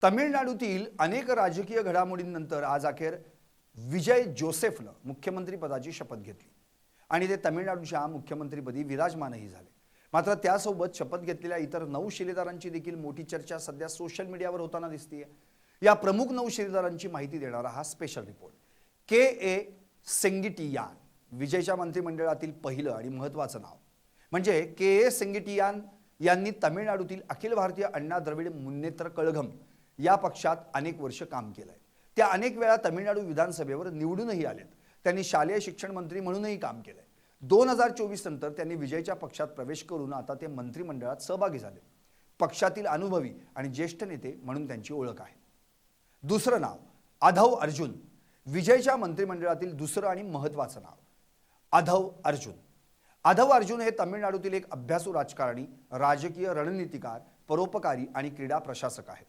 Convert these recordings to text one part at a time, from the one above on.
तमिळनाडूतील अनेक राजकीय घडामोडींनंतर आज अखेर विजय जोसेफनं मुख्यमंत्री पदाची शपथ घेतली आणि ते तमिळनाडूच्या मुख्यमंत्रीपदी विराजमानही झाले। मात्र त्यासोबत शपथ घेतलेल्या इतर 9 शिलेदारांची देखील मोठी चर्चा सध्या सोशल मीडियावर होताना दिसतेय। या प्रमुख 9 शिलेदारांची माहिती देणारा हा स्पेशल रिपोर्ट। के सेंगिटियान विजयच्या मंत्रिमंडळातील पहिलं आणि महत्त्वाचं नाव म्हणजे के सेंगिटियान यांनी तमिळनाडूतील अखिल भारतीय अण्णा द्रविड मुन्नेत्र कळघम या पक्षात अनेक वर्ष काम केलंय। त्या अनेक वेळा तमिळनाडू विधानसभेवर निवडूनही आलेत। त्यांनी शालेय शिक्षण मंत्री म्हणूनही काम केलंय। 2024 नंतर त्यांनी विजयच्या पक्षात प्रवेश करून आता ते मंत्रिमंडळात सहभागी झाले। पक्षातील अनुभवी आणि ज्येष्ठ नेते म्हणून त्यांची ओळख आहे। दुसरं नाव अधव अर्जुन विजयच्या मंत्रिमंडळातील दुसरं आणि महत्त्वाचं नाव अधव अर्जुन। अधव अर्जुन हे तमिळनाडूतील एक अभ्यासू राजकारणी, राजकीय रणनीतिकार, परोपकारी आणि क्रीडा प्रशासक आहेत।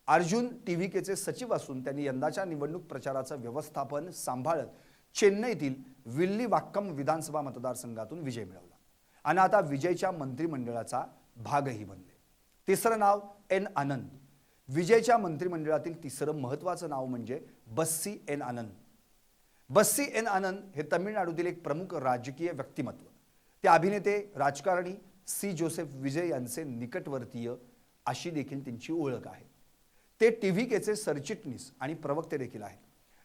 अर्जुन टीव्हीकेचे सचिव असून त्यांनी यंदाच्या निवडणूक प्रचाराचं व्यवस्थापन सांभाळत चेन्नईतील विल्लीवाक्कम विधानसभा मतदारसंघातून विजय मिळवला आणि आता विजयच्या मंत्रिमंडळाचा भागही बनले। तिसरं नाव एन आनंद विजयच्या मंत्रिमंडळातील तिसरं महत्त्वाचं नाव म्हणजे बस्सी एन आनंद। बस्सी एन आनंद हे तमिळनाडूतील एक प्रमुख राजकीय व्यक्तिमत्व। ते अभिनेते, राजकारणी सी जोसेफ विजय यांचे निकटवर्तीय अशी देखील त्यांची ओळख आहे। ते टीव्हीकेचे सरचिटणीस आणि प्रवक्ते देखील आहेत।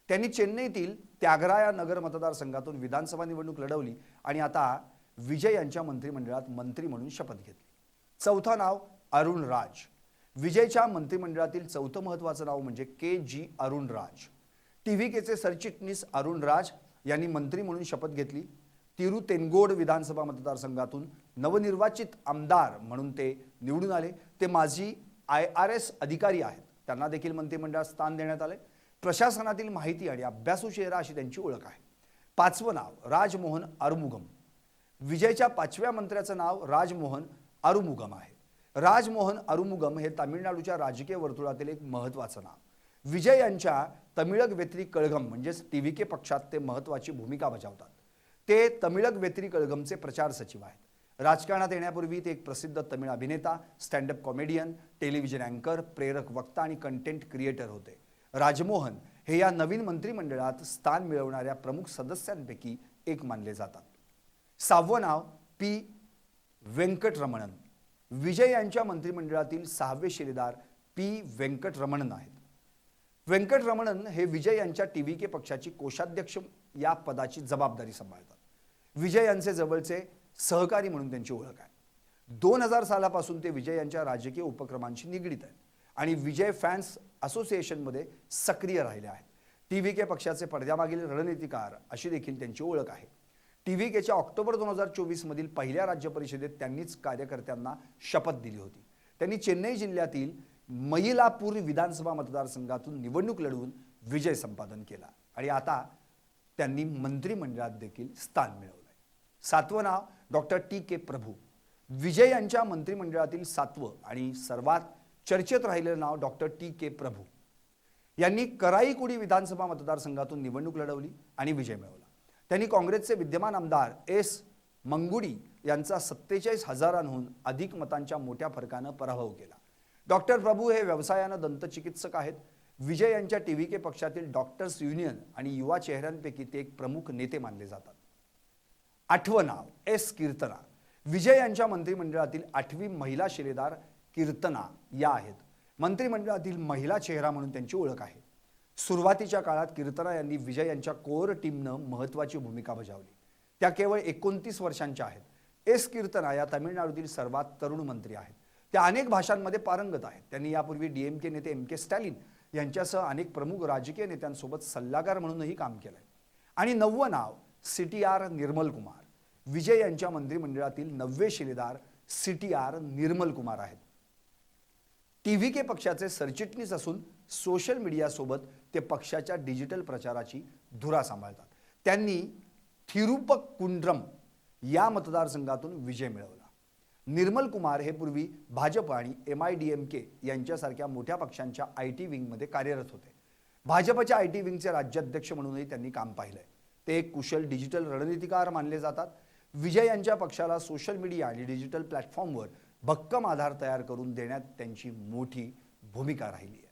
त्यांनी चेन्नईतील त्यागराया नगर मतदारसंघातून विधानसभा निवडणूक लढवली आणि आता विजय यांच्या मंत्रिमंडळात मंत्री म्हणून शपथ घेतली। चौथं नाव अरुण राज विजयच्या मंत्रिमंडळातील चौथं महत्त्वाचं नाव म्हणजे के अरुण राज। टीव्हीकेचे सरचिटणीस अरुण राज यांनी मंत्री म्हणून शपथ घेतली। तिरुतेनगोड विधानसभा मतदारसंघातून नवनिर्वाचित आमदार म्हणून ते निवडून आले। ते माजी IRS अधिकारी आहेत। त्यांना देखील मंत्रिमंडळात स्थान देण्यात आले। प्रशासनातील माहिती आणि अभ्यासू चेहरा अशी त्यांची ओळख आहे। पाचवं नाव राजमोहन अरुमुगम विजयच्या 5व्या मंत्र्याचं नाव राजमोहन अरुमुगम आहे। राजमोहन अरुमुगम हे तामिळनाडूच्या राजकीय वर्तुळातील एक महत्त्वाचं नाव। विजय यांच्या तमिळग वेत्री कळघम म्हणजे टीव्हीके पक्षात ते महत्त्वाची भूमिका बजावतात। ते तमिळग वेत्री कळघमचे प्रचार सचिव आहेत। राजकारणात येण्यापूर्वी ते एक प्रसिद्ध तमिळ अभिनेता, स्टँड अप कॉमेडियन, टेलिव्हिजन अँकर, प्रेरक वक्ता आणि कंटेंट क्रिएटर होते। राजमोहन हे या नवीन मंत्रिमंडळात स्थान मिळवणाऱ्या प्रमुख सदस्यांपैकी एक मानले जातात। 6वं नाव पी वेंकटरमणन विजय यांच्या मंत्रिमंडळातील 6वे शिलेदार पी वेंकटरमणन आहेत। वेंकटरमणन हे विजय यांच्या टीव्हीके पक्षाची कोषाध्यक्ष या पदाची जबाबदारी सांभाळतात। विजय यांचे जवळचे सहकारी म्हणून त्यांची ओळख आहे। 2000 सालापासून ते विजय यांच्या राजकीय उपक्रमांशी निगडित आहेत आणि विजय फॅन्स असोसिएशनमध्ये सक्रिय राहिले आहेत। टीव्हीके पक्षाचे पडद्यामागील रणनीतिकार अशी देखील त्यांची ओळख आहे। टीव्हीकेच्या ऑक्टोबर 2024 मधील पहिल्या राज्य परिषदेत त्यांनीच कार्यकर्त्यांना शपथ दिली होती। त्यांनी चेन्नई जिल्ह्यातील मयिलापूर विधानसभा मतदारसंघातून निवडणूक लढवून विजय संपादन केला आणि आता त्यांनी मंत्रिमंडळात देखील स्थान मिळवले। 7वं नाव डॉक्टर TK प्रभू विजय यांच्या मंत्रिमंडळातील 7वं आणि सर्वात चर्चेत राहिलेलं नाव डॉक्टर TK प्रभू यांनी कराईकुडी विधानसभा मतदारसंघातून निवडणूक लढवली आणि विजय मिळवला। त्यांनी काँग्रेसचे विद्यमान आमदार S मंगुडी यांचा 47,000हून अधिक मतांच्या मोठ्या फरकानं पराभव केला। डॉक्टर प्रभू हे व्यवसायानं दंतचिकित्सक आहेत। विजय यांच्या टीव्हीके पक्षातील डॉक्टर्स युनियन आणि युवा चेहऱ्यांपैकी ते एक प्रमुख नेते मानले जातात। 8वं नाव S कीर्तना विजय यांच्या मंत्रिमंडळातील 8वी महिला शिलेदार कीर्तना या आहेत। मंत्रिमंडळातील महिला चेहरा म्हणून त्यांची ओळख आहे। सुरुवातीच्या काळात कीर्तना यांनी विजय यांच्या कोर टीमनं महत्त्वाची भूमिका बजावली। त्या केवळ 29 वर्षांच्या आहेत। S कीर्तना या तमिळनाडूतील सर्वात तरुण मंत्री आहेत। त्या अनेक भाषांमध्ये पारंगत आहेत। त्यांनी यापूर्वी DMK नेते MK स्टॅलिन यांच्यासह अनेक प्रमुख राजकीय नेत्यांसोबत सल्लागार म्हणूनही काम केलंय। आणि 9वं नाव CTR निर्मल कुमार विजय यांच्या मंत्रिमंडळातील 9वे शिलेदार CTR निर्मल कुमार आहेत। टीव्हीके पक्षाचे सरचिटणीस असून सोशल मीडियासोबत ते पक्षाच्या डिजिटल प्रचाराची धुरा सांभाळतात। त्यांनी थिरुपकुंड्रम या मतदारसंघातून विजय मिळवला। निर्मल कुमार हे पूर्वी भाजप आणि MIDMK यांच्यासारख्या मोठ्या पक्षांच्या IT विंगमध्ये कार्यरत होते। भाजपच्या IT विंगचे राज्याध्यक्ष म्हणूनही त्यांनी काम पाहिलंय। ते एक कुशल डिजिटल रणनीतिकार मानले जातात। विजय यांच्या पक्षाला सोशल मीडिया आणि डिजिटल प्लॅटफॉर्मवर भक्कम आधार तयार करून देण्यात त्यांची मोठी भूमिका राहिली आहे।